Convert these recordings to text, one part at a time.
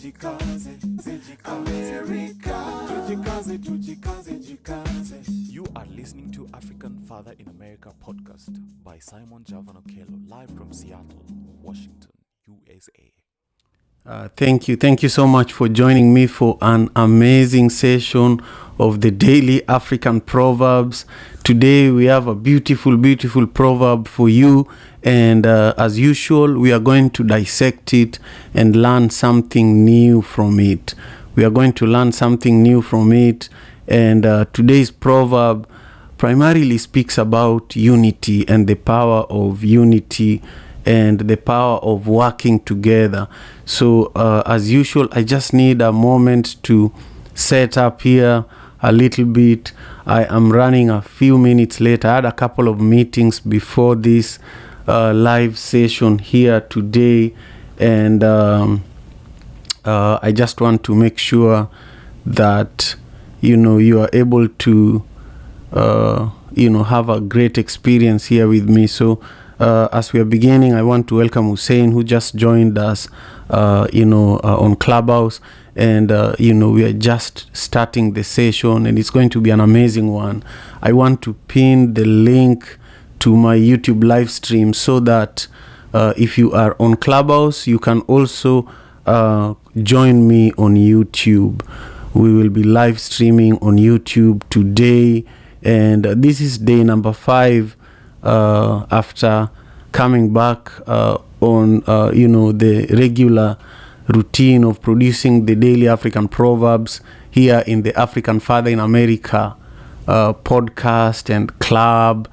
You are listening to African Father in America podcast by Simon Javan Okelo, live from Seattle, Washington, USA. Thank you so much for joining me for an amazing session of the daily African Proverbs. Today we have a beautiful proverb for you, and as usual we are going to dissect it and learn something new from it. And today's proverb primarily speaks about unity and the power of unity and the power of working together. So as usual, I just need a moment to set up here a little bit. I am running a few minutes late. I had a couple of meetings before this live session here today, and I just want to make sure that you are able to have a great experience here with me. So as we are beginning, I want to welcome Hussein, who just joined us on Clubhouse, and we are just starting the session, and it's going to be an amazing one. I want to pin the link to my YouTube live stream so that if you are on Clubhouse, you can also join me on YouTube. We will be live streaming on YouTube today, and this is day number 5 after coming back on the regular routine of producing the daily African Proverbs here in the African Father in America podcast and club.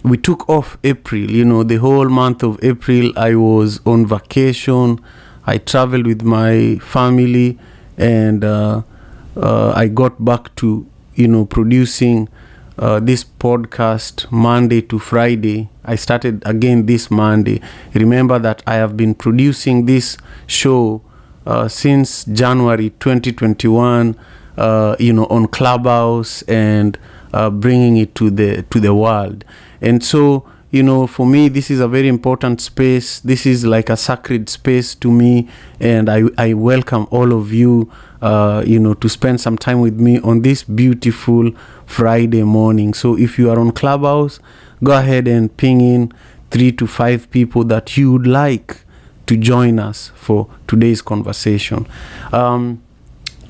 We took off April, the whole month of April. I was on vacation. I traveled with my family, and I got back to producing this podcast Monday to Friday. I started again this Monday. Remember that I have been producing this show since January 2021 on Clubhouse, and bringing it to the world. And so for me, this is a very important space. This is like a sacred space to me, and I welcome all of you to spend some time with me on this beautiful Friday morning. So if you are on Clubhouse, go ahead and ping in 3 to 5 people that you would like to join us for today's conversation. I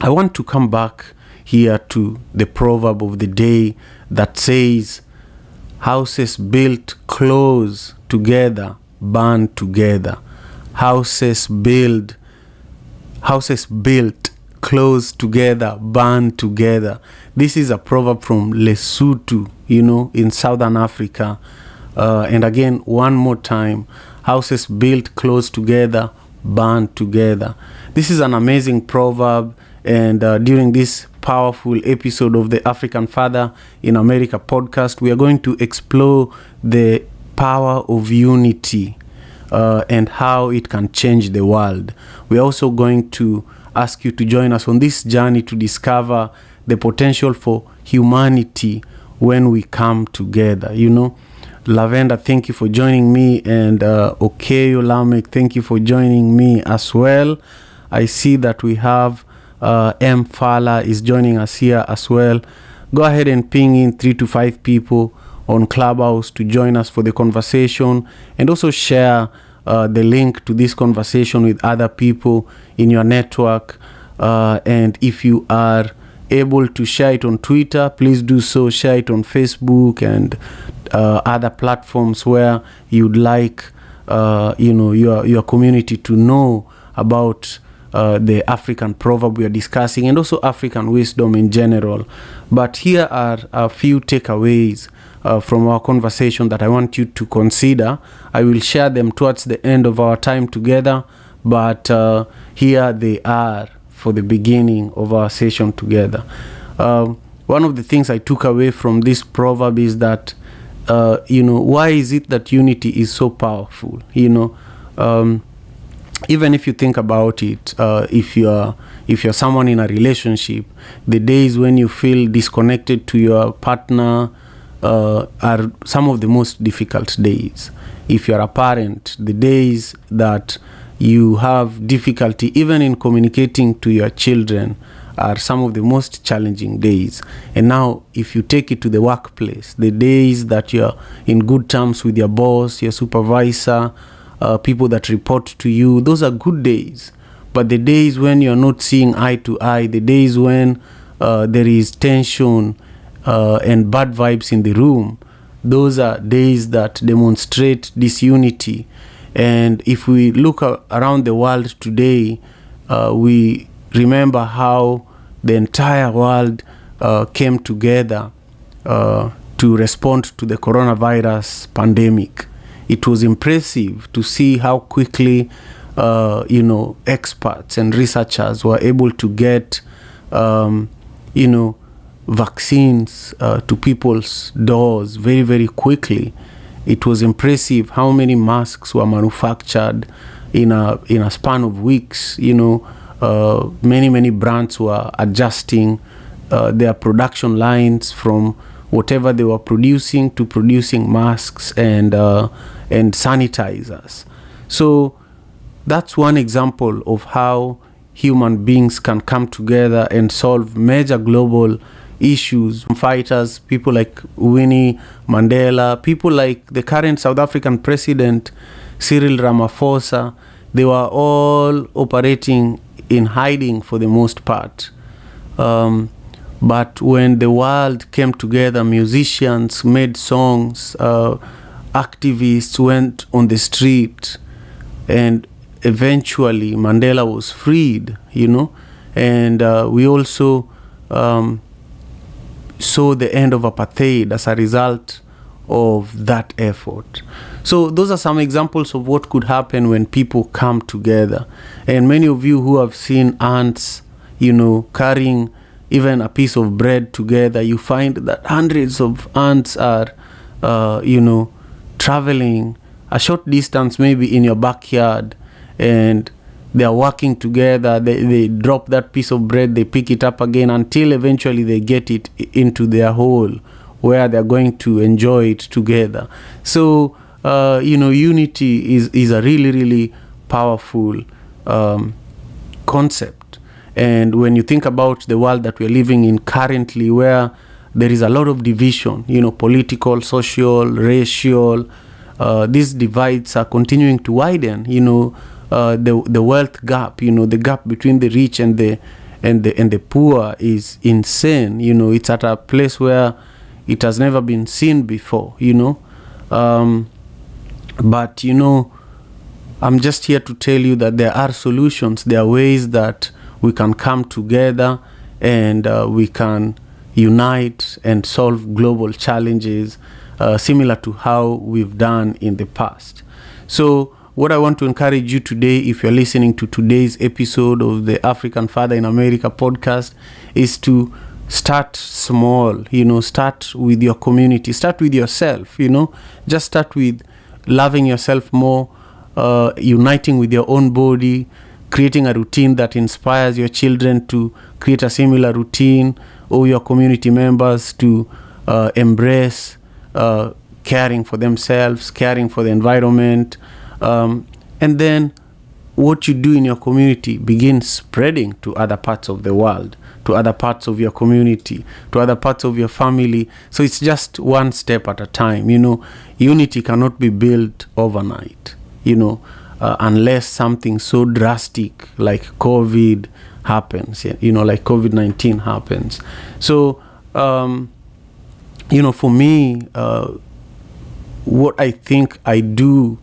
want to come back here to the proverb of the day that says, houses built close together burn together. Houses built close together burn together. This is a proverb from Lesotho, in Southern Africa. And again, one more time, houses built close together burn together. This is an amazing proverb, and during this powerful episode of the African Father in America podcast, we are going to explore the power of unity and how it can change the world. We are also going to ask you to join us on this journey to discover the potential for humanity when we come together. Lavender, thank you for joining me, and Okelo Lamek, thank you for joining me as well. I see that we have M. Fala is joining us here as well. Go ahead and ping in 3 to 5 people on Clubhouse to join us for the conversation, and also share the link to this conversation with other people in your network. And if you are able to share it on Twitter, please do so. Share it on Facebook and other platforms where you'd like your community to know about the African proverb we are discussing, and also African wisdom in general. But here are a few takeaways from our conversation that I want you to consider. I will share them towards the end of our time together, but here they are for the beginning of our session together. One of the things I took away from this proverb is that why is it that unity is so powerful? Even if you think about it, if you're someone in a relationship, the days when you feel disconnected to your partner are some of the most difficult days. If you're a parent, the days that you have difficulty even in communicating to your children, are some of the most challenging days. And now if you take it to the workplace, the days that you're in good terms with your boss, your supervisor, people that report to you, those are good days. But the days when you're not seeing eye to eye, the days when there is tension and bad vibes in the room, those are days that demonstrate disunity. And if we look around the world today, we remember how the entire world came together to respond to the coronavirus pandemic. It was impressive to see how quickly experts and researchers were able to get vaccines to people's doors very, very quickly. It was impressive how many masks were manufactured in a span of weeks. Many brands were adjusting their production lines from whatever they were producing to producing masks and sanitizers. So that's one example of how human beings can come together and solve major global issues. Fighters, people like Winnie Mandela, people like the current South African president, Cyril Ramaphosa, they were all operating in hiding for the most part. But when the world came together, musicians made songs, activists went on the street, and eventually Mandela was freed, and we also saw the end of apartheid as a result of that effort. So those are some examples of what could happen when people come together. And many of you who have seen ants, carrying even a piece of bread together, you find that hundreds of ants are, traveling a short distance, maybe in your backyard, and they are working together. They drop that piece of bread, they pick it up again until eventually they get it into their hole where they're going to enjoy it together. So, unity is a really, really powerful concept. And when you think about the world that we're living in currently, where there is a lot of division, political, social, racial, these divides are continuing to widen, the wealth gap, the gap between the rich and the poor is insane. It's at a place where it has never been seen before, but I'm just here to tell you that there are solutions. There are ways that we can come together and we can unite and solve global challenges, similar to how we've done in the past. So what I want to encourage you today, if you're listening to today's episode of the African Father in America podcast, is to start small. Start with your community, start with yourself. Just start with loving yourself more, uniting with your own body, creating a routine that inspires your children to create a similar routine, or your community members to embrace caring for themselves, caring for the environment. And then what you do in your community begins spreading to other parts of the world, to other parts of your community, to other parts of your family. So it's just one step at a time. Unity cannot be built overnight, unless something so drastic like COVID happens, like COVID-19 happens. So, for me, what I think I do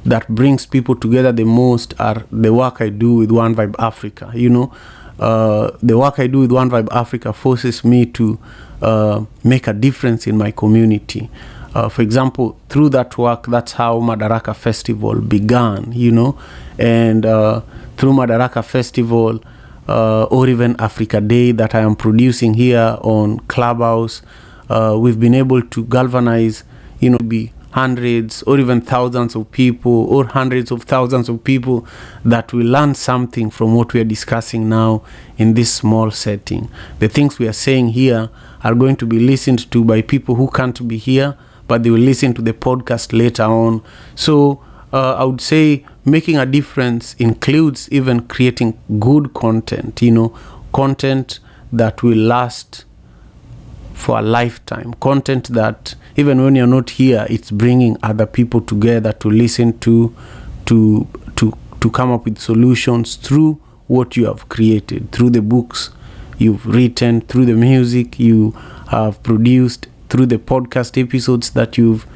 that brings people together the most are the work I do with One Vibe Africa. The work I do with One Vibe Africa forces me to make a difference in my community. For example, through that work, that's how Madaraka Festival began, and through Madaraka Festival, or even Africa Day that I am producing here on Clubhouse, we've been able to galvanize, be hundreds or even thousands of people, or hundreds of thousands of people that will learn something from what we are discussing now in this small setting. The things we are saying here are going to be listened to by people who can't be here, but they will listen to the podcast later on. So I would say making a difference includes even creating good content, content that will last for a lifetime, content that even when you're not here, it's bringing other people together to listen to come up with solutions through what you have created, through the books you've written, through the music you have produced, through the podcast episodes that you've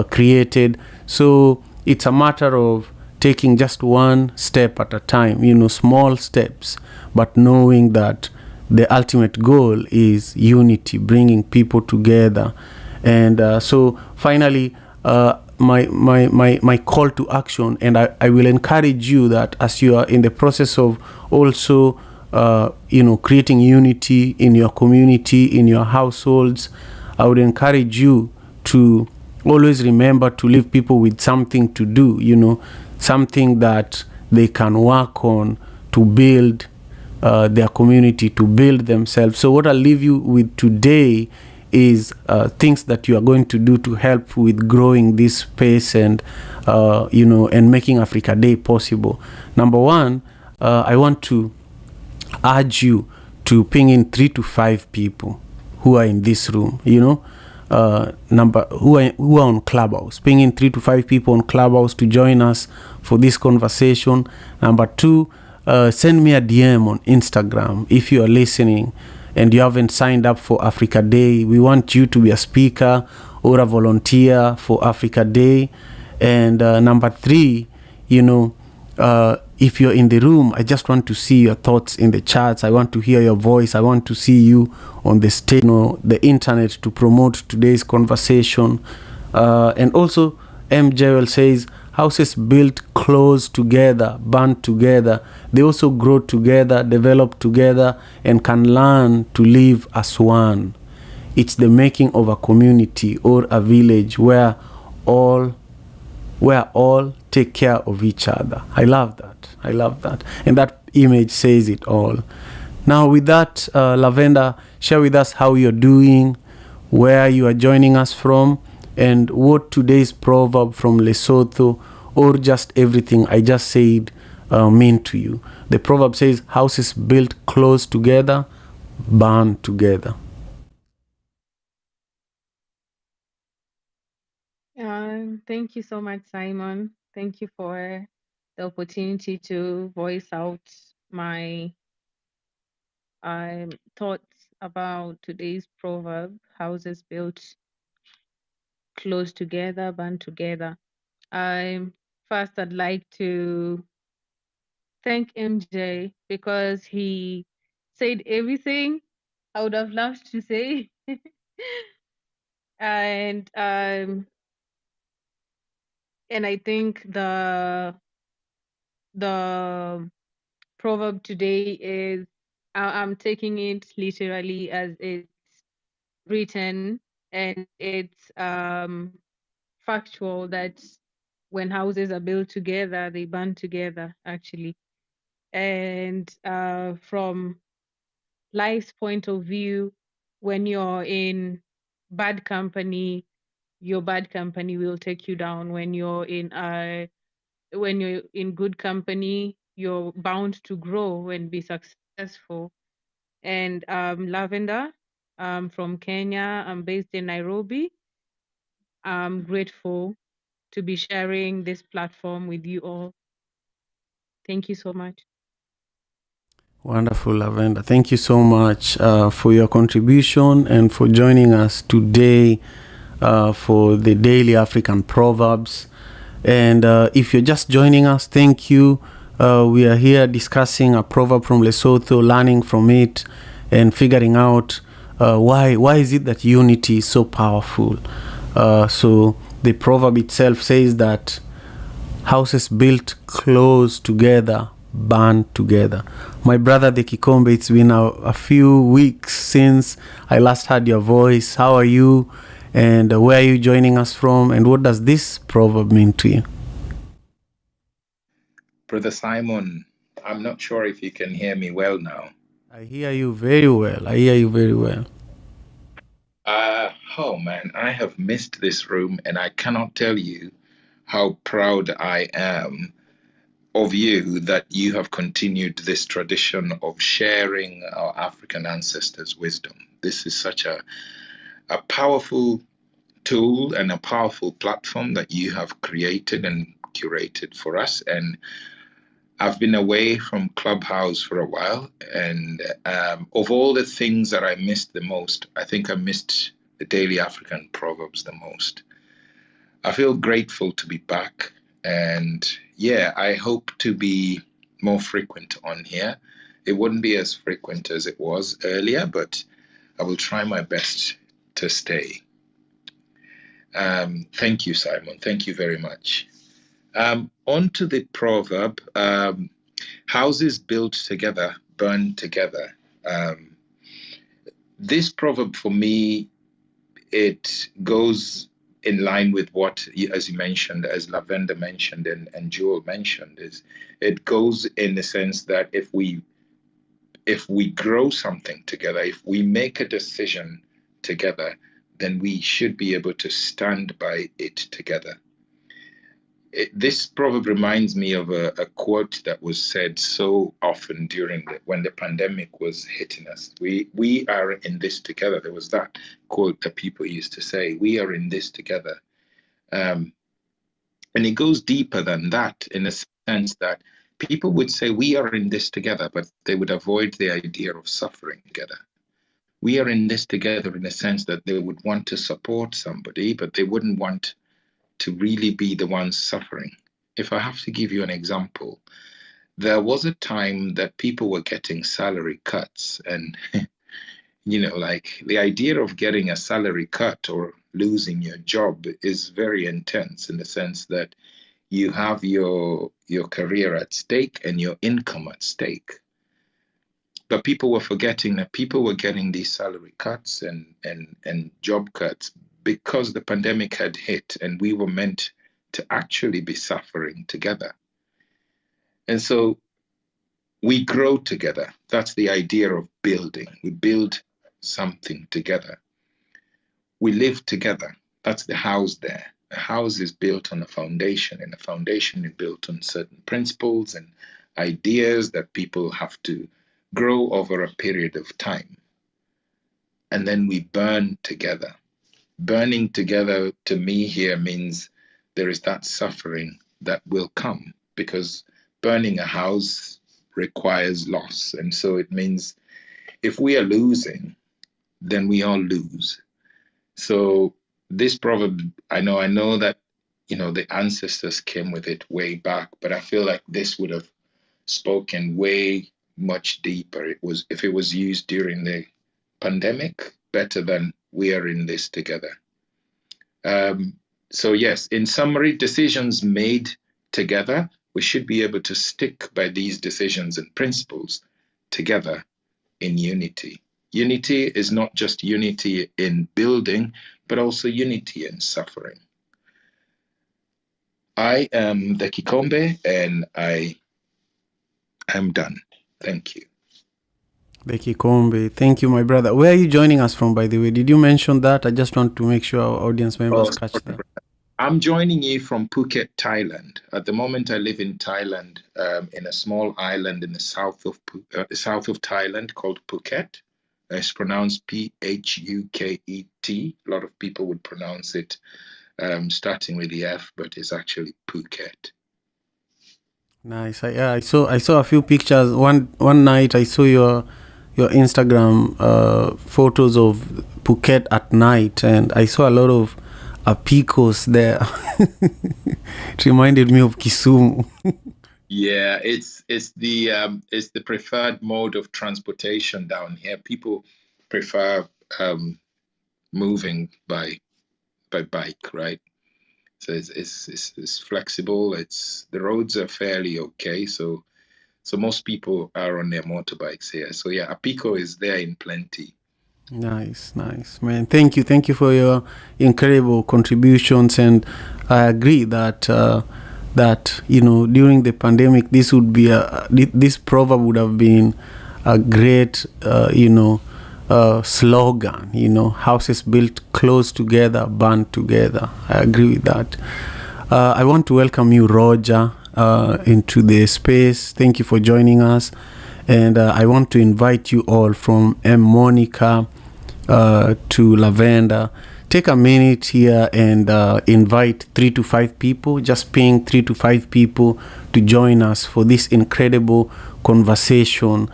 created. So it's a matter of taking just one step at a time, small steps, but knowing that the ultimate goal is unity, bringing people together. And so finally, my call to action, and I will encourage you that as you are in the process of also creating unity in your community, in your households, I would encourage you to always remember to leave people with something to do, something that they can work on to build their community, to build themselves. So what I'll leave you with today is things that you are going to do to help with growing this space and and making Africa Day possible. Number one, I want to urge you to ping in 3 to 5 people who are in this room, who are on Clubhouse. Ping in 3 to 5 people on Clubhouse to join us for this conversation. Number 2, send me a DM on Instagram if you are listening and you haven't signed up for Africa Day. We want you to be a speaker or a volunteer for Africa Day. And number 3, if you're in the room, I just want to see your thoughts in the chats. I want to hear your voice. I want to see you on the stage, the internet, to promote today's conversation. And also, M. Joel says, houses built close together, band together, they also grow together, develop together, and can learn to live as one. It's the making of a community or a village where all take care of each other. I love that. And that image says it all. Now with that, Lavender, share with us how you're doing, where you are joining us from, and what today's proverb from Lesotho, or just everything I just said, mean to you. The proverb says, houses built close together, burn together. Thank you so much, Simon. Thank you for the opportunity to voice out my thoughts about today's proverb, houses built close together, band together. First, I'd like to thank MJ because he said everything I would have loved to say. And I think the proverb today is, I'm taking it literally as it's written, and it's factual that when houses are built together, they burn together, actually. And from life's point of view, when you're in bad company, your bad company will take you down. When you're in good company, you're bound to grow and be successful. And Lavender, from Kenya. I'm based in Nairobi. I'm grateful to be sharing this platform with you all. Thank you so much. Wonderful, Lavender. Thank you so much for your contribution and for joining us today for the Daily African Proverbs. And if you're just joining us, thank you. We are here discussing a proverb from Lesotho, learning from it, and figuring out why is it that unity is so powerful. So the proverb itself says that houses built close together burn together. My brother the Kikombe, it's been a few weeks since I last heard your voice. How are you? And where are you joining us from? And what does this proverb mean to you? Brother Simon, I'm not sure if you can hear me well now. I hear you very well. Oh man, I have missed this room and I cannot tell you how proud I am of you that you have continued this tradition of sharing our African ancestors' wisdom. This is such a powerful tool and a powerful platform that you have created and curated for us. And I've been away from Clubhouse for a while, and of all the things that I missed the most, I think I missed the Daily African Proverbs the most. I feel grateful to be back, and yeah, I hope to be more frequent on here. It wouldn't be as frequent as it was earlier, but I will try my best to stay. Thank you, Simon. Thank you very much. On to the proverb, houses built together, burn together. This proverb for me, it goes in line with what, as you mentioned, as Lavender mentioned and Jewel mentioned, is it goes in the sense that if we grow something together, if we make a decision together, then we should be able to stand by it together. This proverb reminds me of a quote that was said so often when the pandemic was hitting us. We are in this together. There was that quote that people used to say, we are in this together. And it goes deeper than that, in a sense that people would say we are in this together, but they would avoid the idea of suffering together. We are in this together in the sense that they would want to support somebody, but they wouldn't want to really be the ones suffering. If I have to give you an example, there was a time that people were getting salary cuts, and like the idea of getting a salary cut or losing your job is very intense, in the sense that you have your career at stake and your income at stake. But people were forgetting that people were getting these salary cuts and job cuts because the pandemic had hit, and we were meant to actually be suffering together. And so we grow together. That's the idea of building. We build something together. We live together. That's the house there. A house is built on a foundation, and a foundation is built on certain principles and ideas that people have to grow over a period of time. And then we burn together. Burning together to me here means there is that suffering that will come, because burning a house requires loss. And so it means if we are losing, then we all lose. So this proverb, I know that, the ancestors came with it way back, but I feel like this would have spoken way much deeper. If it was used during the pandemic, better than we are in this together. So yes, in summary, decisions made together, we should be able to stick by these decisions and principles together in unity. Unity is not just unity in building, but also unity in suffering. I am the Kikombe, and I am done. Thank you. Becky Kombe, thank you, my brother. Where are you joining us from, by the way? Did you mention that? I just want to make sure our audience members catch that. I'm joining you from Phuket, Thailand. At the moment, I live in Thailand, in a small island in the south of Thailand called Phuket. It's pronounced Phuket. A lot of people would pronounce it starting with the F, but it's actually Phuket. Nice. I saw a few pictures. One night I saw your Instagram photos of Phuket at night, and I saw a lot of apicos there. It reminded me of Kisumu. Yeah, it's the preferred mode of transportation down here. People prefer moving by bike, right? So it's flexible. The roads are fairly okay. So most people are on their motorbikes here. So yeah, Apico is there in plenty. Nice, man. Thank you for your incredible contributions, and I agree that during the pandemic, this proverb would have been a great slogan. Houses built close together, burn together. I agree with that. I want to welcome you, Roger. into the space. Thank you for joining us. And I want to invite you all from M. Monica to Lavender. Take a minute here and invite 3 to 5 people. Just ping 3 to 5 people to join us for this incredible conversation.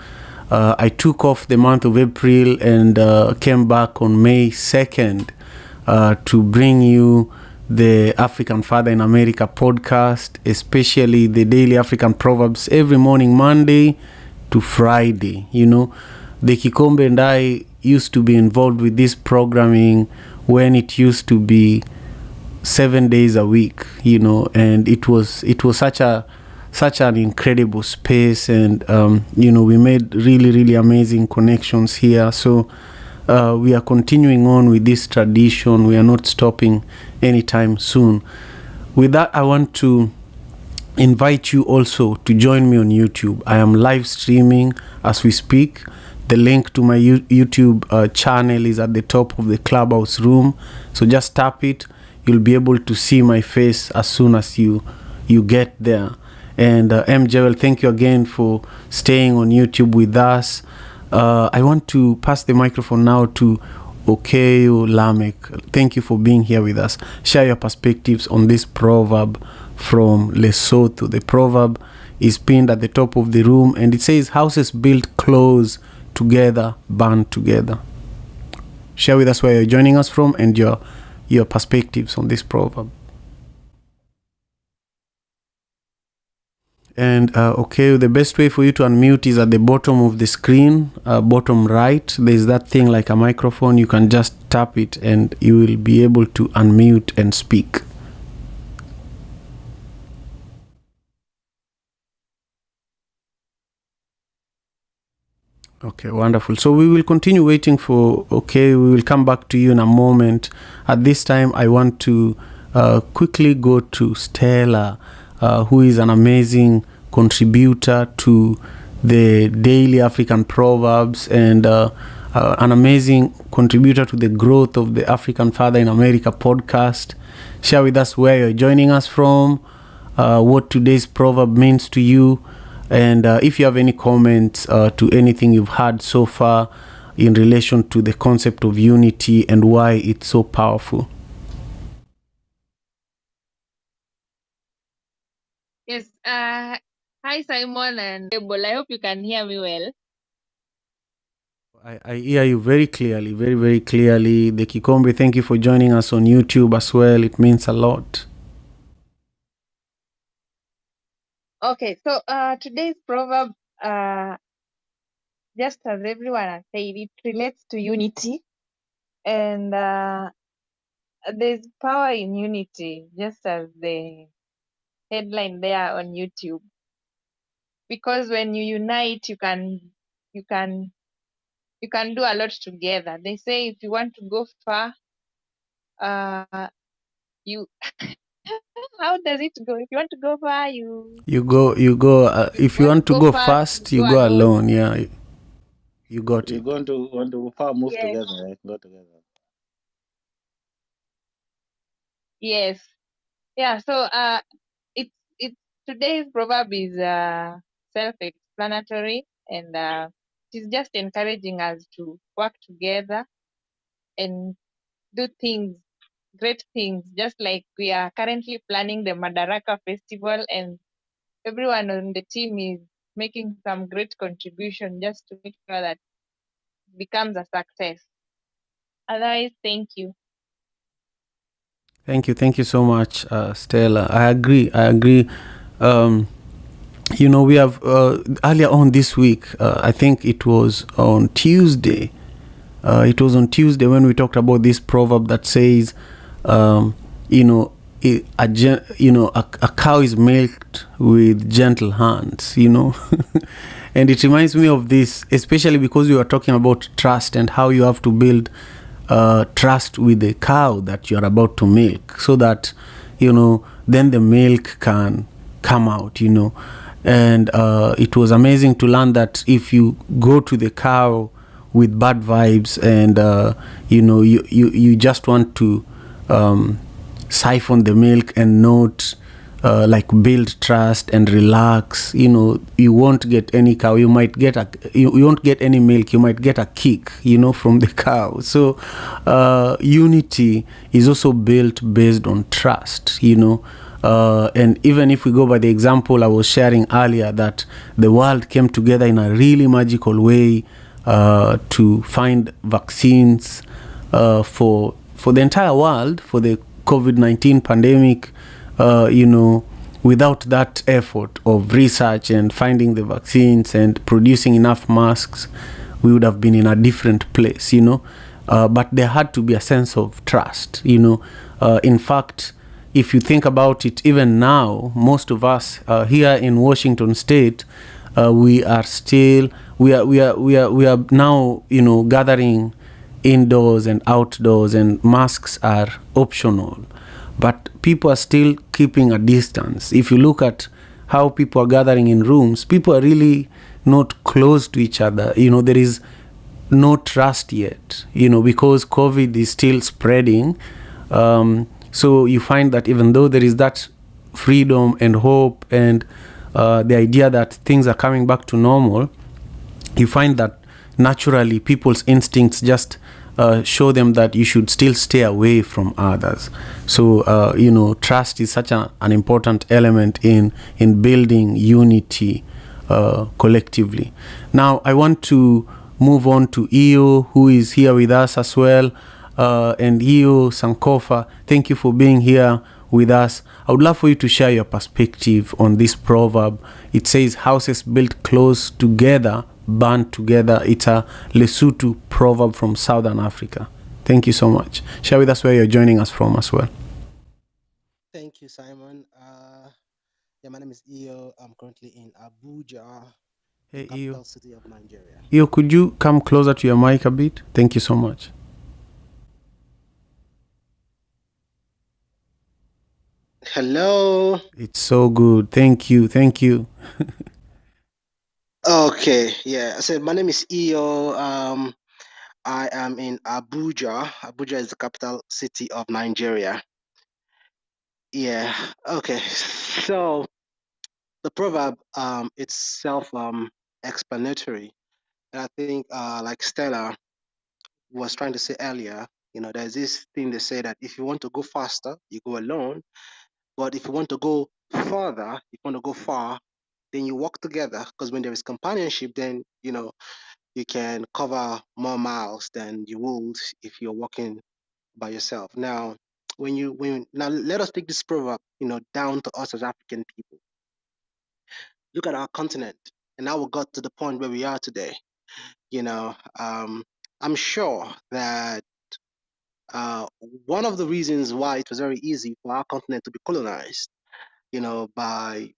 I took off the month of April and came back on May 2nd to bring you the African Father in America podcast, especially the Daily African Proverbs every morning, Monday to Friday. You know, the Kikombe and I used to be involved with this programming when it used to be 7 days a week, you know, and it was such an incredible space, and you know, we made really amazing connections here. So we are continuing on with this tradition. We are not stopping anytime soon. With that, I want to invite you also to join me on YouTube. I am live streaming as we speak. The link to my YouTube channel is at the top of the Clubhouse room. So just tap it. You'll be able to see my face as soon as you get there. And M. Jewel, thank you again for staying on YouTube with us. I want to pass the microphone now to Okelo Lamek. Thank you for being here with us. Share your perspectives on this proverb from Lesotho. The proverb is pinned at the top of the room, and it says, houses built close together, band together. Share with us where you're joining us from and your perspectives on this proverb. And okay, the best way for you to unmute is at the bottom of the screen, bottom right. There's that thing like a microphone. You can just tap it and you will be able to unmute and speak. Okay, wonderful. So we will continue waiting for, okay, we will come back to you in a moment. At this time, I want to quickly go to Stella, who is an amazing contributor to the Daily African Proverbs and an amazing contributor to the growth of the African Father in America podcast. Share with us where you're joining us from, what today's proverb means to you, and if you have any comments to anything you've heard so far in relation to the concept of unity and why it's so powerful. Yes. Hi, Simon and Abel. I hope you can hear me well. I hear you very clearly, very clearly. The Kikombe, thank you for joining us on YouTube as well. It means a lot. Okay, so today's proverb, just as everyone has said, it relates to unity, and there's power in unity, just as the headline there on YouTube. Because when you unite, you can do a lot together. They say if you want to go far, you how does it go? If you want to go far, you go. If you want to go fast, you go alone. Yeah, you got You're it. going to want to far move Yes. together, right? Go together. Yes. Yeah. So it's today's proverb is self-explanatory, and it is just encouraging us to work together and do things, great things, just like we are currently planning the Madaraka Festival, and everyone on the team is making some great contribution just to make sure that it becomes a success. Otherwise, thank you. Thank you so much, Stella. I agree. You know, we have earlier on this week, I think it was on Tuesday. It was on Tuesday when we talked about this proverb that says, you know, a cow is milked with gentle hands, you know. And it reminds me of this, especially because we were talking about trust and how you have to build trust with the cow that you are about to milk, so that, you know, then the milk can come out, you know. And it was amazing to learn that if you go to the cow with bad vibes and you know, you just want to siphon the milk and not like build trust and relax. You won't get any cow. You might get you won't get any milk. You might get a kick, from the cow. So unity is also built based on trust. And even if we go by the example I was sharing earlier, that the world came together in a really magical way to find vaccines for the entire world for the COVID-19 pandemic. Without that effort of research and finding the vaccines and producing enough masks, we would have been in a different place. But there had to be a sense of trust. In fact, if you think about it, even now, most of us here in Washington State, we are now, gathering indoors and outdoors, and masks are optional. But people are still keeping a distance. If you look at how people are gathering in rooms, people are really not close to each other. There is no trust yet, because COVID is still spreading. So you find that even though there is that freedom and hope and the idea that things are coming back to normal, you find that naturally people's instincts just show them that you should still stay away from others. So trust is such an important element in building unity collectively. Now I want to move on to Io, who is here with us as well. And Io Sankofa, thank you for being here with us. I would love for you to share your perspective on this proverb. It says, houses built close together burn together. It's a Lesotho proverb from Southern Africa. Thank you so much. Share with us where you're joining us from as well. Thank you, Simon. My name is Io. I'm currently in Abuja, Hey, the capital Io. city of Nigeria. Io, could you come closer to your mic a bit? Thank you so much. Hello. It's so good. Thank you. Thank you. Okay, yeah. So my name is Io. I am in Abuja. Abuja is the capital city of Nigeria. Yeah. Okay. So the proverb it's self explanatory. And I think like Stella was trying to say earlier, there's this thing they say that if you want to go faster, you go alone. But if you want to go further, if you want to go far, then you walk together. Because when there is companionship, then you can cover more miles than you would if you're walking by yourself. Now, now let us take this proverb, down to us as African people. Look at our continent, and now we got to the point where we are today. I'm sure that one of the reasons why it was very easy for our continent to be colonized, by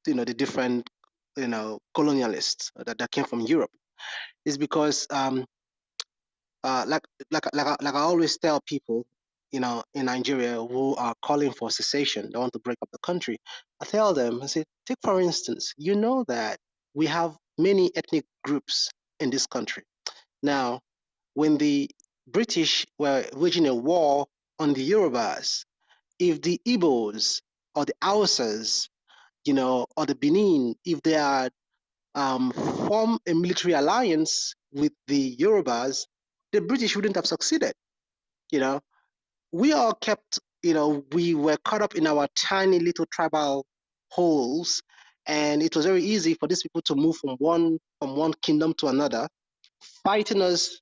the different colonialists that came from Europe, is because like I always tell people, in Nigeria who are calling for secession, they want to break up the country. I tell them, I say, take for instance, you know that we have many ethnic groups in this country. Now, when the British were waging a war on the Yorubas, if the Igbos or the Hausas, or the Benin, if they had formed a military alliance with the Yorubas, the British wouldn't have succeeded. We all kept, we were caught up in our tiny little tribal holes, and it was very easy for these people to move from one kingdom to another, fighting us,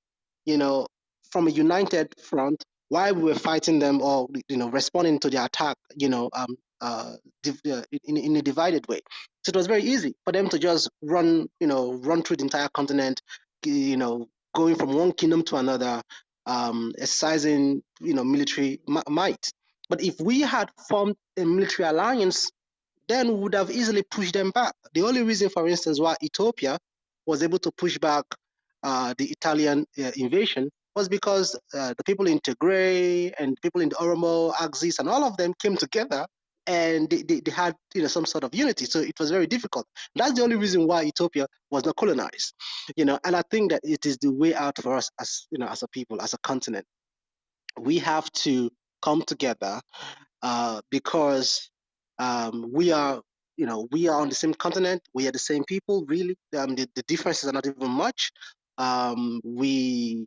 from a united front while we were fighting them, or responding to the attack, in a divided way. So it was very easy for them to just run through the entire continent, going from one kingdom to another, exercising, military might. But if we had formed a military alliance, then we would have easily pushed them back. The only reason, for instance, why Ethiopia was able to push back the Italian invasion was because the people in Tigray and people in the Oromo axis and all of them came together, and they had some sort of unity. So it was very difficult. That's the only reason why Ethiopia was not colonized. And I think that it is the way out for us as as a people, as a continent. We have to come together because We are, we are on the same continent. We are the same people, really. The differences are not even much. We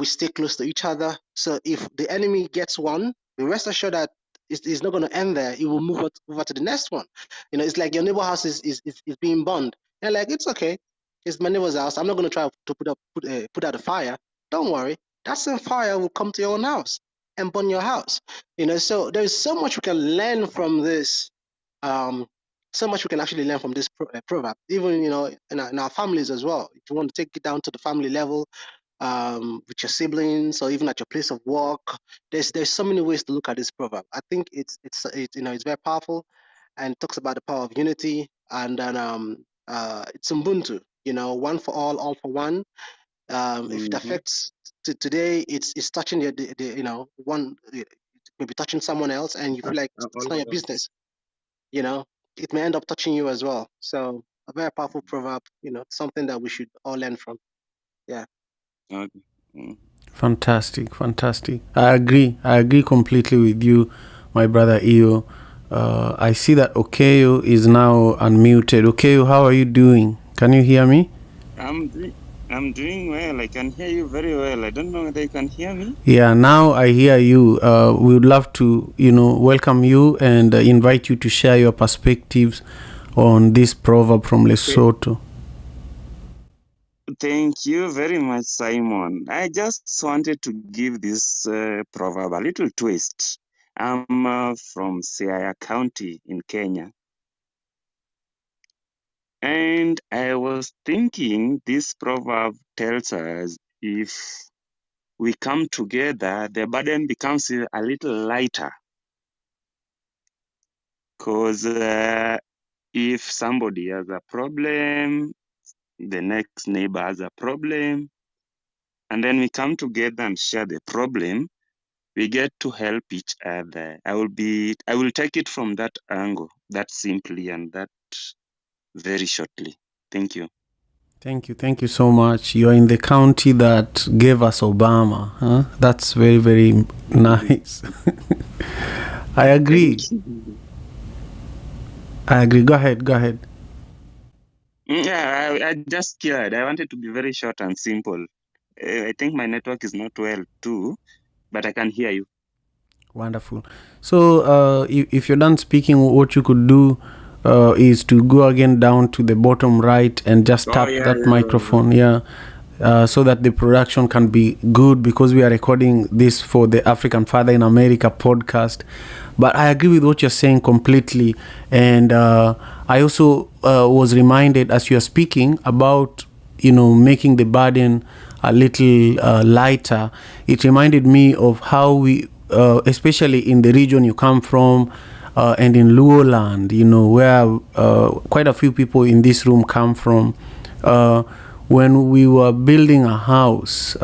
stay close to each other. So if the enemy gets one, be rest assured that it's not going to end there. It will move over to the next one. It's like your neighbor house is being burned. And like, it's okay. It's my neighbor's house. I'm not going to try to put out a fire. Don't worry. That same fire will come to your own house and burn your house. So there is so much we can learn from this. Um, so much we can actually learn from this proverb, even in our families as well. If you want to take it down to the family level, with your siblings or even at your place of work. There's so many ways to look at this proverb. I think it's very powerful and talks about the power of unity, and then it's Ubuntu. One for all for one. If it affects today, it's touching one. It may be touching someone else, and you feel like it's not your business. It may end up touching you as well. So a very powerful proverb. Something that we should all learn from. Yeah. Okay. Mm. Fantastic. I agree completely with you, my brother Iyo. I see that Okelo is now unmuted. Okelo, how are you doing? Can you hear me? I'm doing well. I can hear you very well. I don't know whether you can hear me. Yeah, now I hear you. We would love to, welcome you and invite you to share your perspectives on this proverb from Lesotho. Thank you very much, Simon. I just wanted to give this proverb a little twist. I'm from Siaya County in Kenya. And I was thinking this proverb tells us if we come together, the burden becomes a little lighter. Because if somebody has a problem, the next neighbor has a problem, and then we come together and share the problem, we get to help each other. I will take it from that angle, that simply and that very shortly. Thank you. Thank you so much. You're in the county that gave us Obama. Huh? That's very, very nice. I agree. Go ahead. Yeah, I just scared. I wanted to be very short and simple. I think my network is not well too, but I can hear you. Wonderful. So if you're done speaking, what you could do is to go again down to the bottom right and just tap that microphone. So that the production can be good, because we are recording this for the African Father in America podcast. But I agree with what you're saying completely. And I also was reminded as you are speaking about, making the burden a little lighter. It reminded me of how we, especially in the region you come from, and in Luo land, where quite a few people in this room come from. When we were building a house,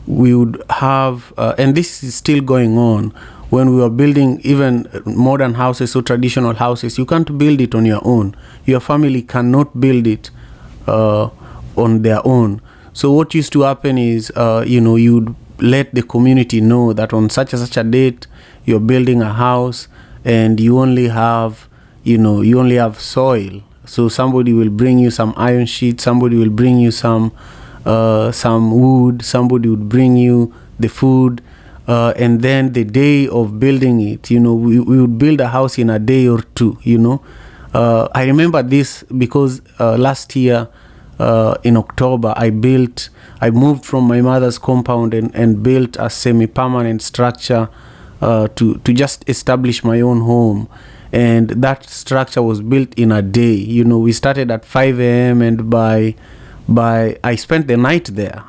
we would have, and this is still going on, when we were building even modern houses or traditional houses, you can't build it on your own. Your family cannot build it on their own. So what used to happen is, you'd let the community know that on such and such a date, you're building a house and you only have soil. So somebody will bring you some iron sheet, somebody will bring you some wood, somebody would bring you the food, and then the day of building it, we would build a house in a day or two. I remember this because last year in October, I moved from my mother's compound and built a semi-permanent structure to just establish my own home. And that structure was built in a day. We started at 5 a.m. and by I spent the night there.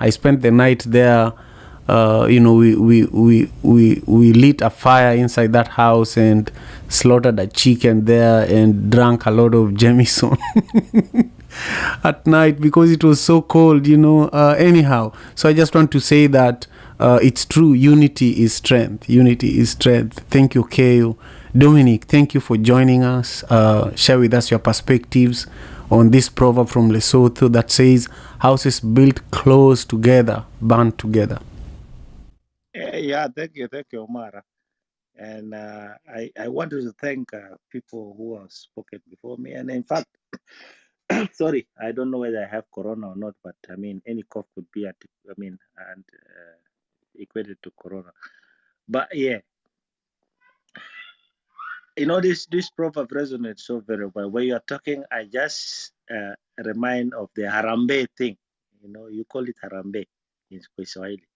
We lit a fire inside that house and slaughtered a chicken there and drank a lot of Jameson at night because it was so cold, anyhow. So I just want to say that it's true. Unity is strength. Thank you, Okelo. Dominic, thank you for joining us. Share with us your perspectives on this proverb from Lesotho that says, houses built close together, burn together. Yeah, thank you, Omar. And I wanted to thank people who have spoken before me. And in fact, sorry, I don't know whether I have corona or not, but I mean, any cough could be equated to corona. But yeah, this proverb resonates so very well. When you're talking, I just remind of the Harambe thing. You call it Harambe in Kiswahili.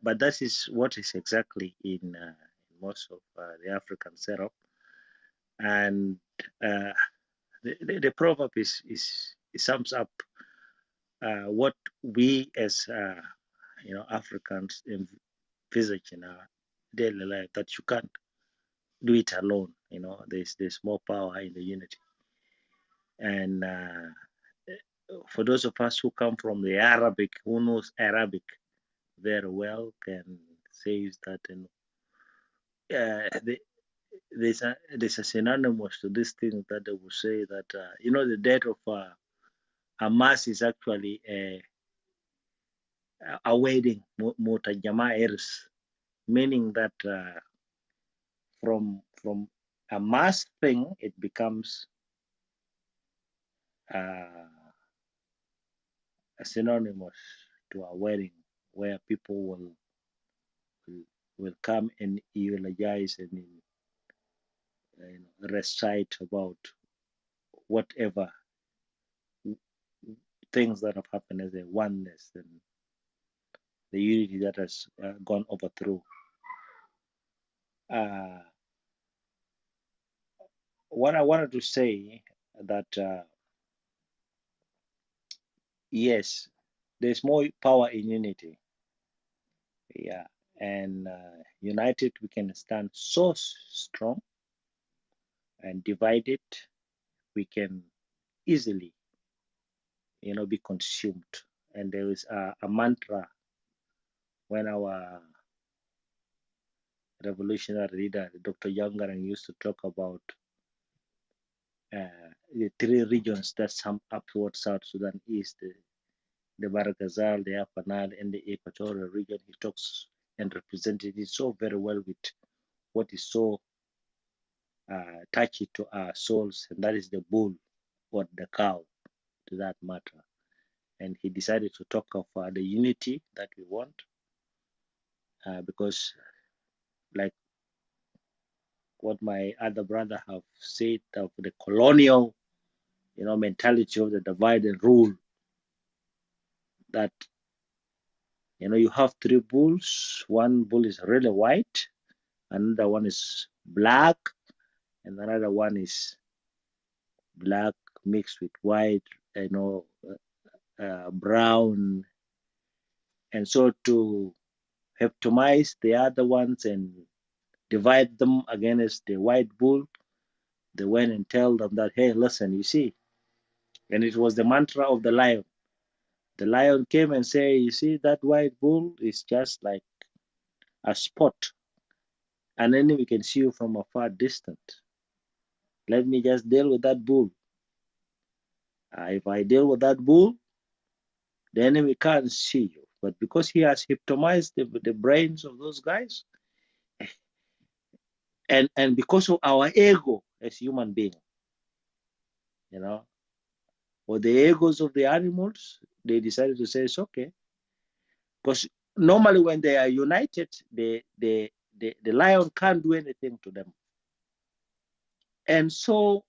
But that is what is exactly in most of the African setup. And the proverb it sums up what we as Africans envisage in our daily life, that you can't do it alone. There's more power in the unity. And for those of us who come from the Arabic, who knows Arabic very well, can say that there's a synonymous to this thing that they will say that the death of Hamas is actually a wedding, mutajama eris, meaning that from a mass thing it becomes a synonymous to a wedding, where people will come and eulogize and recite about whatever things that have happened as a oneness and the unity that has gone overthrough. What I wanted to say that yes, there's more power in unity. Yeah, and united we can stand so strong, and divided we can easily, be consumed. And there is a mantra when our revolutionary leader, Dr. Youngarang, used to talk about the three regions that sum up what South Sudan is, the Baragazal, the Upper Nile, and the Equatorial region. He talks and represented it so very well with what is so touchy to our souls, and that is the bull or the cow, to that matter. And he decided to talk of the unity that we want, because like what my other brother have said of the colonial, mentality of the divide and rule, that you have three bulls. One bull is really white, another one is black, and another one is black mixed with white, brown. And so to heptomize the other ones and divide them against the white bull, they went and tell them that, hey, listen, you see. And it was the mantra of the lion. The lion came and said, you see, that white bull is just like a spot, an enemy can see you from a far distant. Let me just deal with that bull. If I deal with that bull, the enemy can't see you. But because he has hypnotized the brains of those guys, and because of our ego as human beings, or the egos of the animals, they decided to say it's okay. Because normally when they are united, the lion can't do anything to them. And so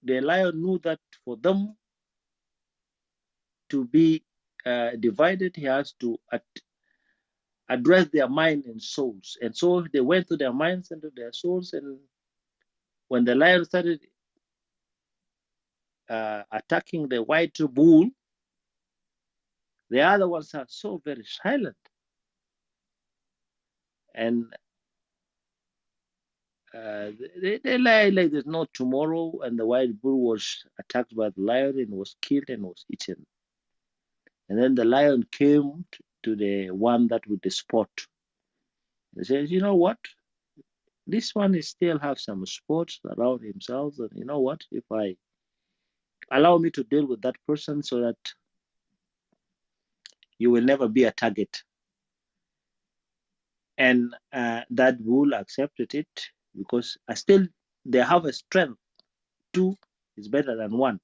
the lion knew that for them to be divided, he has to address their mind and souls. And so they went to their minds and to their souls. And when the lion started attacking the white bull, the other ones are so very silent. And they lie like there's no tomorrow. And the white bull was attacked by the lion and was killed and was eaten. And then the lion came to the one that with the spot. He says, you know what? This one is still have some spots around himself. And you know what? If I allow me to deal with that person so that you will never be a target. And that bull accepted it because still they have a strength. 2 is better than 1.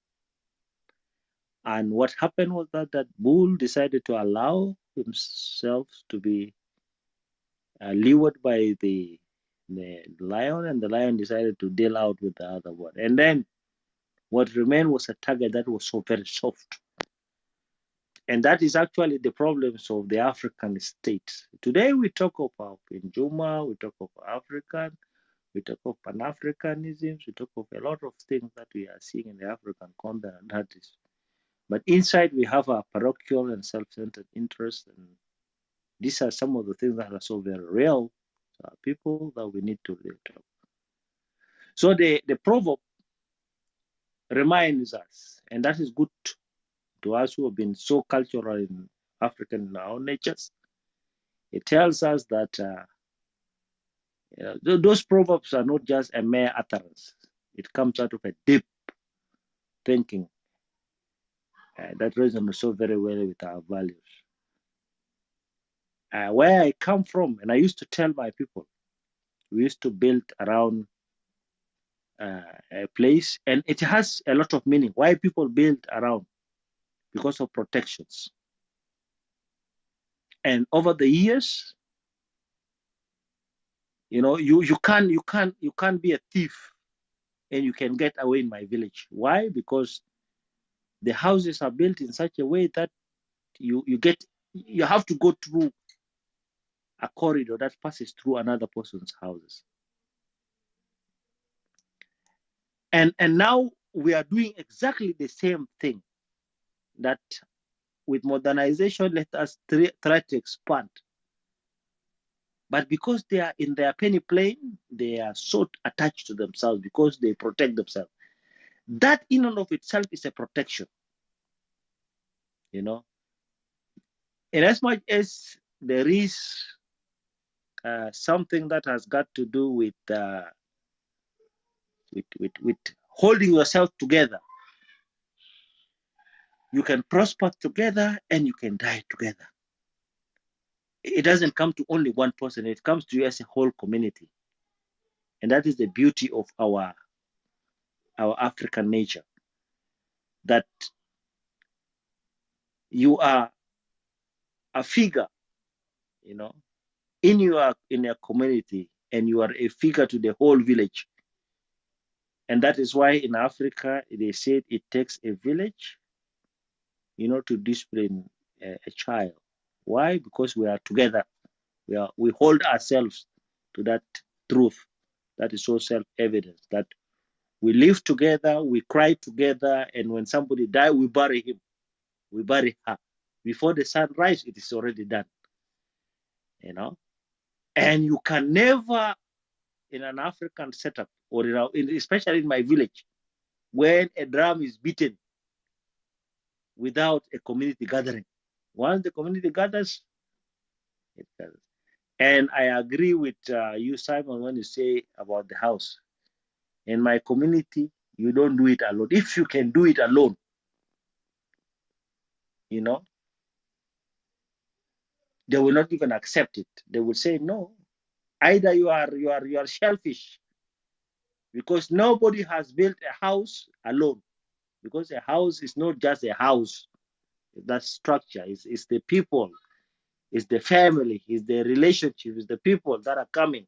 And what happened was that bull decided to allow himself to be lured by the lion, and the lion decided to deal out with the other one. And then what remained was a target that was so very soft. And that is actually the problems of the African states. Today we talk about Juma, we talk of African, we talk of Pan-Africanism, we talk of a lot of things that we are seeing in the African continent. That is, but inside we have a parochial and self-centered interest, and these are some of the things that are so very real to our people that we need to really talk. So the proverb reminds us, and that is good to us who have been so cultural in African in our natures. It tells us that those proverbs are not just a mere utterance. It comes out of a deep thinking that resonates so very well with our values. Where I come from, and I used to tell my people, we used to build around a place, and it has a lot of meaning. Why people build around? Because of protections. And over the years, you can't be a thief and you can get away in my village. Why? Because the houses are built in such a way that you have to go through a corridor that passes through another person's houses. And now we are doing exactly the same thing, that with modernization, let us try to expand. But because they are in their penny plane, they are so attached to themselves because they protect themselves. That in and of itself is a protection, And as much as there is something that has got to do with holding yourself together, you can prosper together and you can die together. It doesn't come to only one person, it comes to you as a whole community. And that is the beauty of our African nature, that you are a figure, in your community, and you are a figure to the whole village. And that is why in Africa, they said it takes a village, to discipline a child. Why? Because we are together. We hold ourselves to that truth that is so self-evident, that we live together, we cry together, and when somebody dies, we bury him, we bury her. Before the sun rises, it is already done. And you can never, in an African setup, or especially in my village, when a drum is beaten without a community gathering. Once the community gathers, it gathers. And I agree with you, Simon, when you say about the house. In my community, you don't do it alone. If you can do it alone, they will not even accept it. They will say no. Either you are selfish, because nobody has built a house alone. Because a house is not just a house. That structure is the people, it's the family, it's the relationship, it's the people that are coming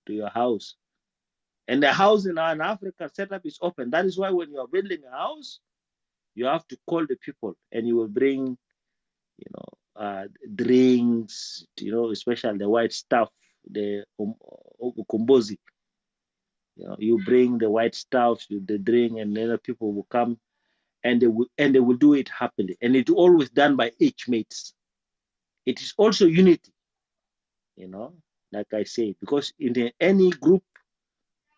to your house. And the house in an African setup is open. That is why when you are building a house, you have to call the people, and you will bring, drinks, especially the white stuff, the ukombozi. You bring the white stuff, the drink, and then people will come, and they will do it happily. And it's always done by age mates. It is also unity, like I say, because in any group,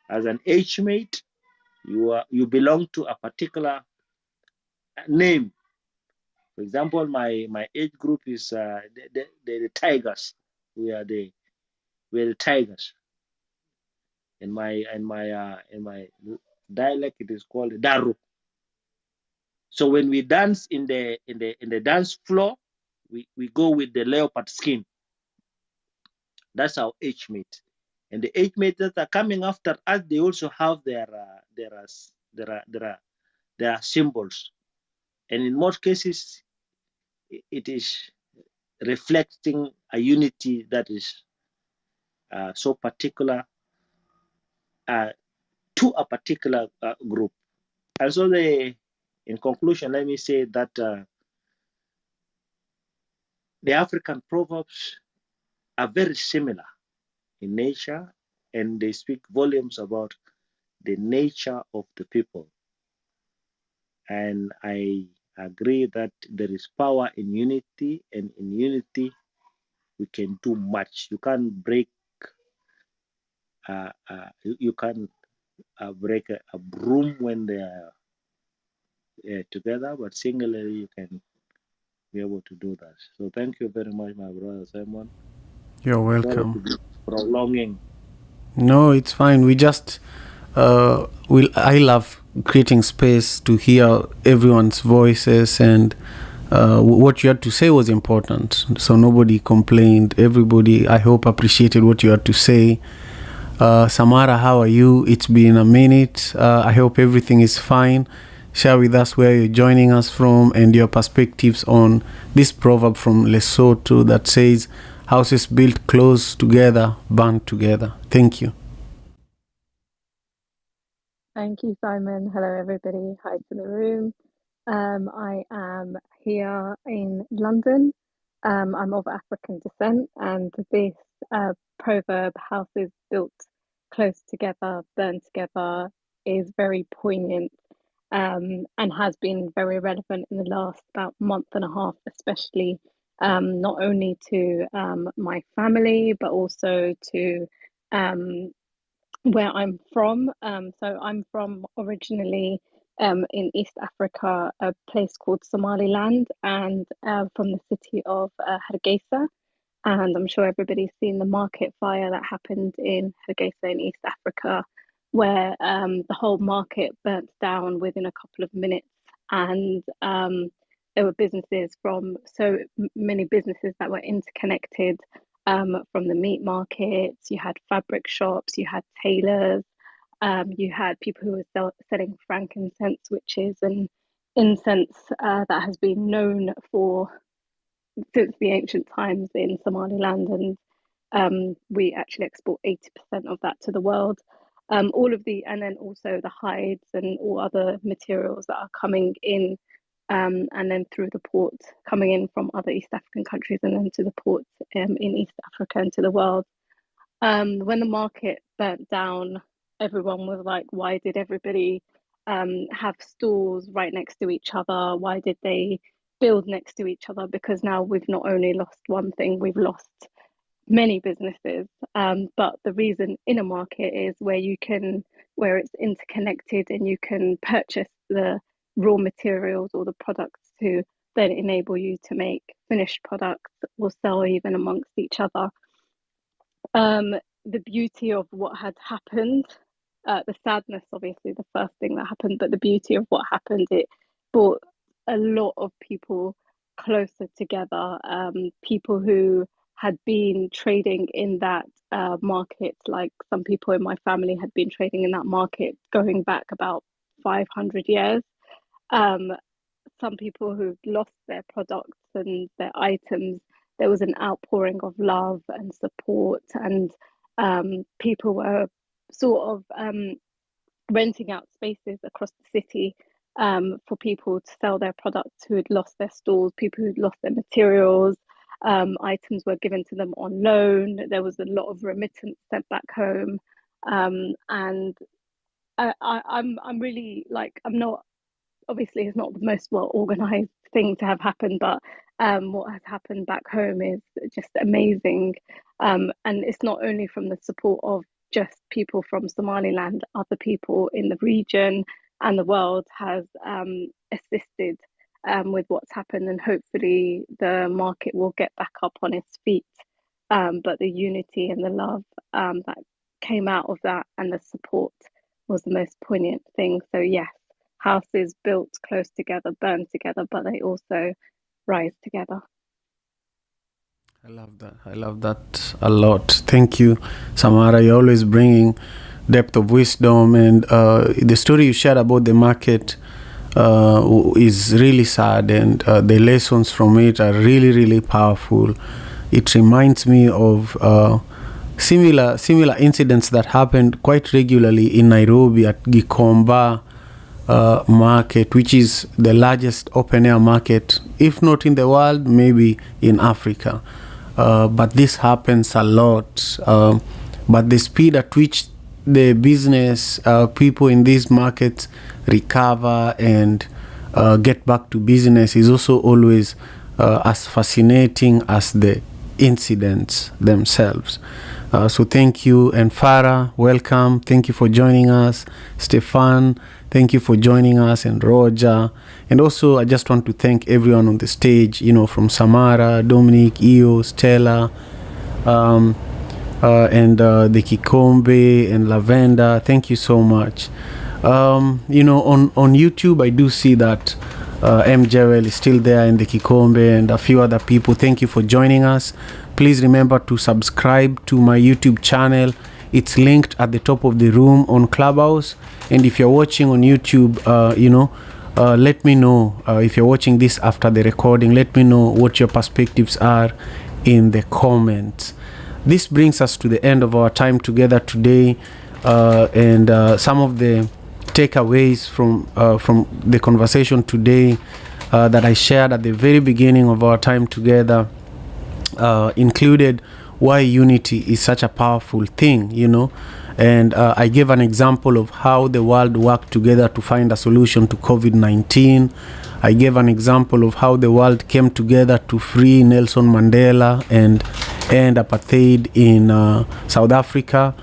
as an age mate, you belong to a particular name. For example, my age group is the Tigers. We are the Tigers. In my dialect, it is called Daru. So when we dance in the dance floor, we go with the leopard skin. That's our age mate. And the age mates that are coming after us, they also have their symbols. And in most cases, it is reflecting a unity that is so particular to a particular group. And so, in conclusion, let me say that the African proverbs are very similar in nature, and they speak volumes about the nature of the people. And I agree that there is power in unity, and in unity we can do much. You can't break you can break a broom when they are together, but singularly you can be able to do that. So thank you very much, my brother Simon. You're Sorry welcome. to be prolonging. No, it's fine. We just I love creating space to hear everyone's voices, and what you had to say was important. So nobody complained. Everybody, I hope, appreciated what you had to say. Samara, how are you? It's been a minute. I hope everything is fine. Share with us where you're joining us from and your perspectives on this proverb from Lesotho that says, houses built close together, burn together. Thank you. Thank you, Simon. Hello, everybody. Hi to the room. I am here in London. I'm of African descent, and this proverb, houses built close together, burn together, is very poignant and has been very relevant in the last about month and a half, especially not only to my family, but also to where I'm from. So I'm from originally in East Africa, a place called Somaliland, and from the city of Hargeisa. And I'm sure everybody's seen the market fire that happened in Hargeisa in East Africa, where the whole market burnt down within a couple of minutes. And there were businesses from so many businesses that were interconnected, from the meat markets, you had fabric shops, you had tailors, you had people who were selling frankincense, which is an incense that has been known for since the ancient times in Somaliland, and we actually export 80% of that to the world. All of the, and then also the hides and all other materials that are coming in, and then through the port, coming in from other East African countries and then to the ports in East Africa and to the world. When the market burnt down, everyone was like, why did everybody have stores right next to each other? Why did they build next to each other? Because now we've not only lost one thing, we've lost many businesses. But the reason in a market is where it's interconnected and you can purchase the raw materials or the products to then enable you to make finished products or sell even amongst each other. The beauty of what had happened, the sadness, obviously, the first thing that happened, but the beauty of what happened, it brought a lot of people closer together. People who had been trading in that market, like some people in my family had been trading in that market going back about 500 years. Some people who've lost their products and their items, there was an outpouring of love and support, and people were sort of renting out spaces across the city for people to sell their products who had lost their stores, people who'd lost their materials. Items were given to them on loan. There was a lot of remittance sent back home, and I'm really like, I'm not, obviously it's not the most well organized thing to have happened, but what has happened back home is just amazing. And it's not only from the support of just people from Somaliland, other people in the region and the world has assisted with what's happened, and hopefully the market will get back up on its feet. But the unity and the love that came out of that and the support was the most poignant thing. So yes, houses built close together burn together, but they also rise together. I love that. I love that a lot. Thank you, Samara. You're always bringing depth of wisdom, and the story you shared about the market is really sad, and the lessons from it are really, really powerful. It reminds me of similar incidents that happened quite regularly in Nairobi at Gikomba market, which is the largest open air market, if not in the world, maybe in Africa. But this happens a lot. But the speed at which the business people in these markets recover and get back to business is also always as fascinating as the incidents themselves. So thank you. And Farah, welcome. Thank you for joining us. Stefan, thank you for joining us. And Roger. And also, I just want to thank everyone on the stage, from Samara, Dominic, Io, Stella, and the Kikombe and Lavender. Thank you so much. On YouTube, I do see that M. Jewel is still there, and the Kikombe and a few other people. Thank you for joining us. Please remember to subscribe to my YouTube channel. It's linked at the top of the room on Clubhouse. And if you're watching on YouTube, let me know if you're watching this after the recording. Let me know what your perspectives are in the comments. This brings us to the end of our time together today, and some of the takeaways from the conversation today that I shared at the very beginning of our time together included why unity is such a powerful thing, and I gave an example of how the world worked together to find a solution to COVID-19. I gave an example of how the world came together to free Nelson Mandela and end apartheid in South Africa.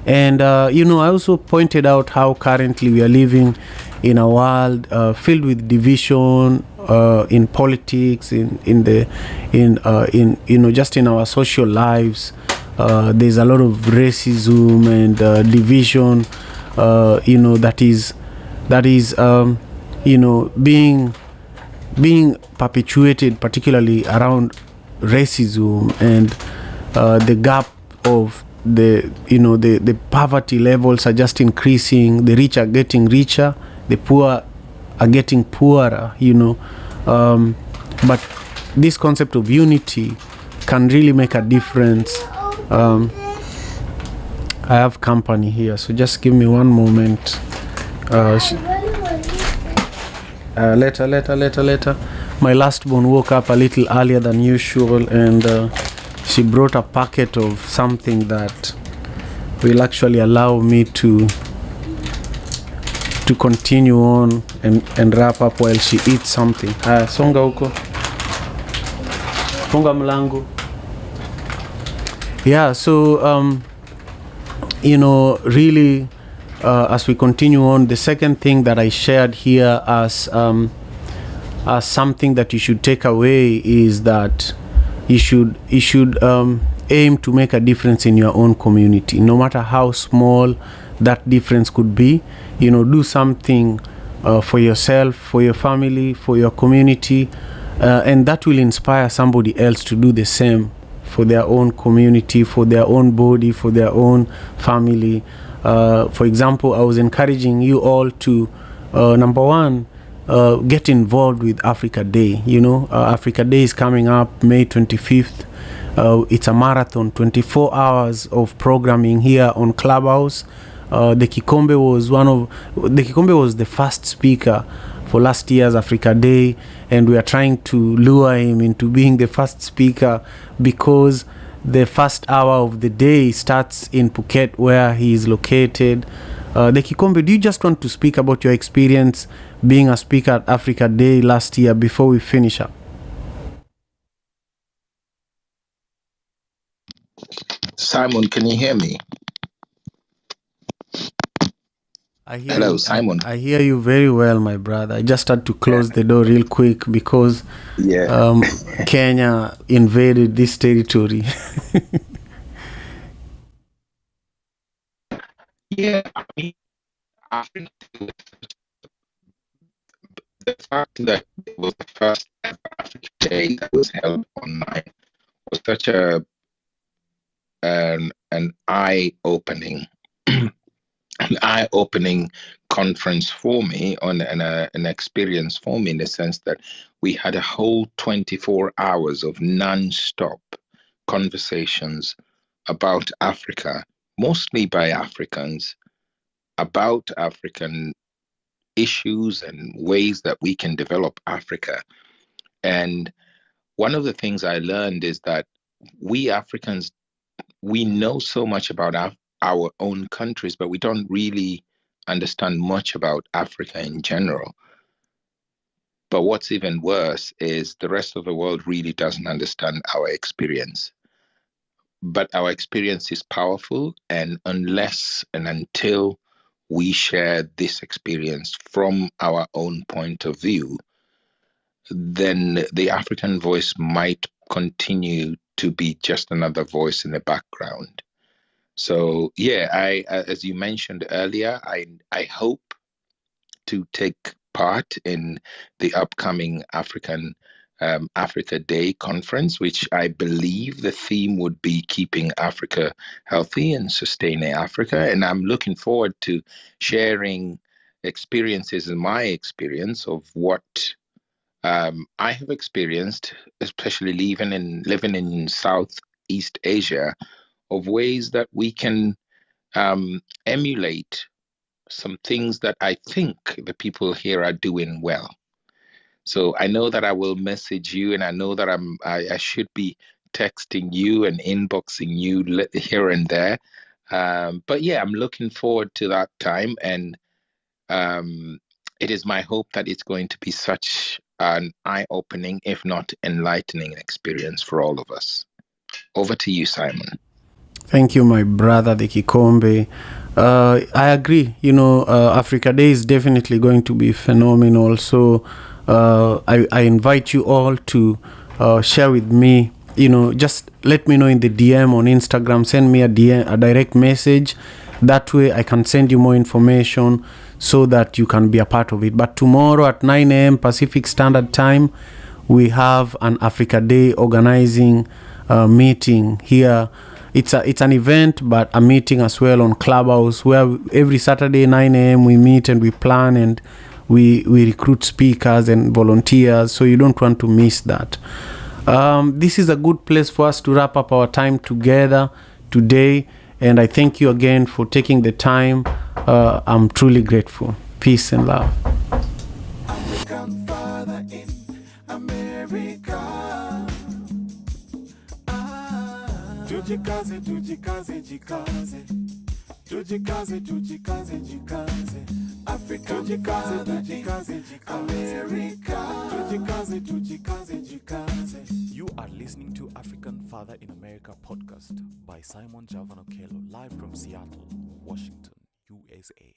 And, I also pointed out how currently we are living in a world filled with division in politics, just in our social lives. There's a lot of racism and division, that is being perpetuated, particularly around racism and the gap of the poverty levels are just increasing. The rich are getting richer, the poor are getting poorer, but this concept of unity can really make a difference. I have company here, so just give me one moment. Later. My last born woke up a little earlier than usual, and she brought a packet of something that will actually allow me to continue on and wrap up while she eats something. Songa huko. Funga mlango. Yeah, so really as we continue on, the second thing that I shared here as something that you should take away is that you should aim to make a difference in your own community, no matter how small that difference could be. Do something for yourself, for your family, for your community, and that will inspire somebody else to do the same for their own community, for their own body, for their own family. For example, I was encouraging you all to, number one, get involved with Africa Day. Africa Day is coming up May 25th. It's a marathon, 24 hours of programming here on Clubhouse. The Kikombe was the first speaker for last year's Africa Day, and we are trying to lure him into being the first speaker because the first hour of the day starts in Phuket, where he is located. The Kikombe, do you just want to speak about your experience being a speaker at Africa Day last year before we finish up? Simon, can you hear me? I hear Hello, you. Simon. I hear you very well, my brother. I just had to close the door real quick because Kenya invaded this territory. Yeah, I mean, the fact that it was the first ever African Day that was held online such an eye-opening an eye-opening conference for me on an experience for me, in the sense that we had a whole 24 hours of non-stop conversations about Africa, mostly by Africans, about African issues and ways that we can develop Africa. And one of the things I learned is that we Africans, we know so much about our own countries, but we don't really understand much about Africa in general. But what's even worse is the rest of the world really doesn't understand our experience. But our experience is powerful, and unless and until we share this experience from our own point of view, then the African voice might continue to be just another voice in the background. So yeah, as you mentioned earlier, I hope to take part in the upcoming Africa Day conference, which I believe the theme would be keeping Africa healthy and sustaining Africa. And I'm looking forward to sharing experiences and my experience of what I have experienced, especially living in Southeast Asia, of ways that we can emulate some things that I think the people here are doing well. So I know that I will message you, and I know that I should be texting you and inboxing you here and there. But yeah, I'm looking forward to that time, and it is my hope that it's going to be such an eye-opening, if not enlightening, experience for all of us. Over to you, Simon. Thank you, my brother, the Kikombe. I agree. Africa Day is definitely going to be phenomenal. So I invite you all to share with me. Just let me know in the DM on Instagram. Send me a direct message. That way I can send you more information so that you can be a part of it. But tomorrow at 9 a.m. Pacific Standard Time, we have an Africa Day organizing meeting here. It's an event, but a meeting as well on Clubhouse, where every Saturday 9 a.m. we meet and we plan and we recruit speakers and volunteers. So you don't want to miss that. This is a good place for us to wrap up our time together today. And I thank you again for taking the time. I'm truly grateful. Peace and love. African father in America. Tujikaze, tujikaze, jikaze. Tujikaze, tujikaze, jikaze. Africa, tujikaze, tujikaze, jikaze. America. Tujikaze, tujikaze, jikaze. You are listening to African Father in America podcast by Simon Javan Okelo, live from Seattle, Washington, USA.